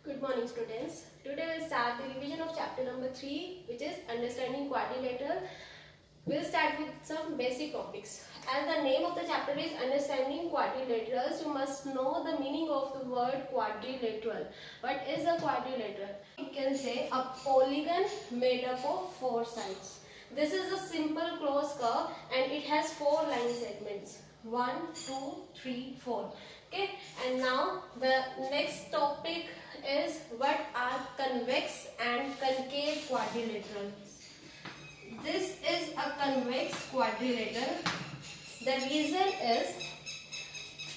Good morning, students. Today we'll start the revision of chapter number 3, which is understanding quadrilateral. We'll start with some basic topics. As the name of the chapter is understanding quadrilaterals, you must know the meaning of the word quadrilateral. What is a quadrilateral? You can say a polygon made up of 4 sides. This is a simple closed curve and it has 4 line segments. 1, 2, 3, 4. Okay, and now the next topic is what are convex and concave quadrilaterals. This is a convex quadrilateral. The reason is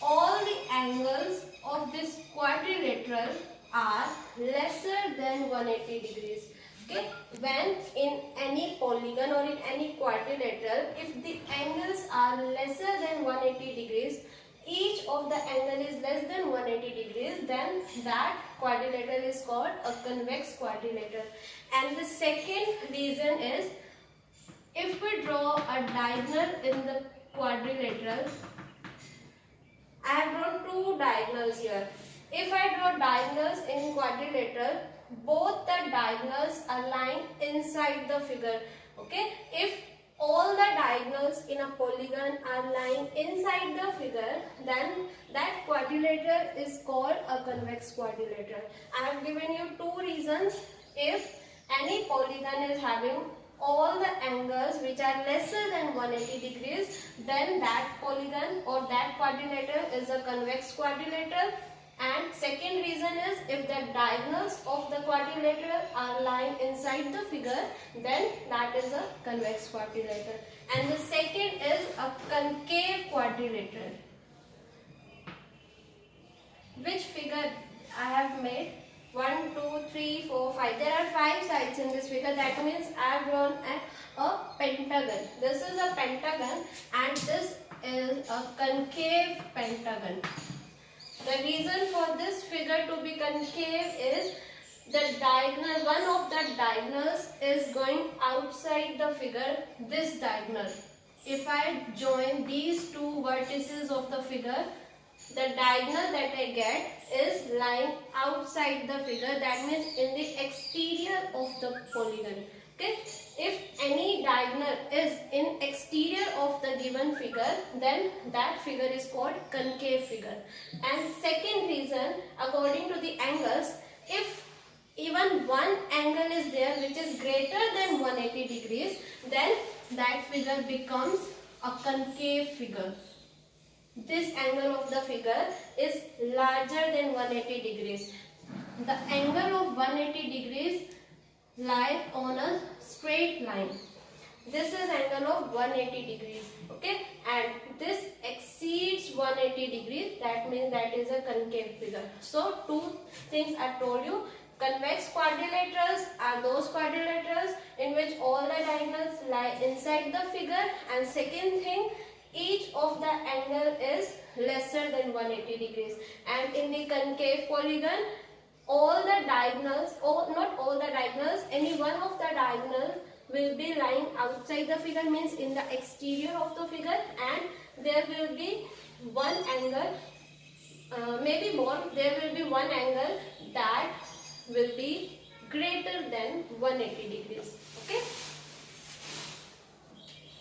all the angles of this quadrilateral are lesser than 180 degrees. Okay, when in any polygon or in any quadrilateral, if the angles are lesser than 180 degrees, each of the angle is less than 180 degrees, then that quadrilateral is called a convex quadrilateral. And the second reason is, if we draw a diagonal in the quadrilateral, I have drawn 2 diagonals here. If I draw diagonals in quadrilateral, both the diagonals are lying inside the figure. Okay, if all the diagonals in a polygon are lying inside the figure, then that quadrilateral is called a convex quadrilateral. I have given you 2 reasons. If any polygon is having all the angles which are lesser than 180 degrees, then that polygon or that quadrilateral is a convex quadrilateral. And second reason is, if the diagonals of the quadrilateral are lying inside the figure, then that is a convex quadrilateral. And the second is a concave quadrilateral. Which figure I have made? 1, 2, 3, 4, 5. There are 5 sides in this figure. That means I have drawn a pentagon. This is a pentagon and this is a concave pentagon. The reason for this figure to be concave is the diagonal, one of the diagonals is going outside the figure, this diagonal. If I join these 2 vertices of the figure, the diagonal that I get is lying outside the figure. That means in the exterior of the polygon. Okay? If any diagonal is in exterior of the given figure, then that figure is called concave figure. And second reason, according to the angles, if even one angle is there which is greater than 180 degrees, then that figure becomes a concave figure. This angle of the figure is larger than 180 degrees. The angle of 180 degrees lies on a straight line. This is angle of 180 degrees. Okay, and this exceeds 180 degrees. That means that is a concave figure. So 2 things I told you. Convex quadrilaterals are those quadrilaterals in which all the diagonals lie inside the figure. And second thing, each of the angle is lesser than 180 degrees. And in the concave polygon, all the diagonals, or not all the diagonals, any one of the diagonals will be lying outside the figure, means in the exterior of the figure, and there will be one angle, maybe more, there will be one angle that will be greater than 180 degrees. Okay.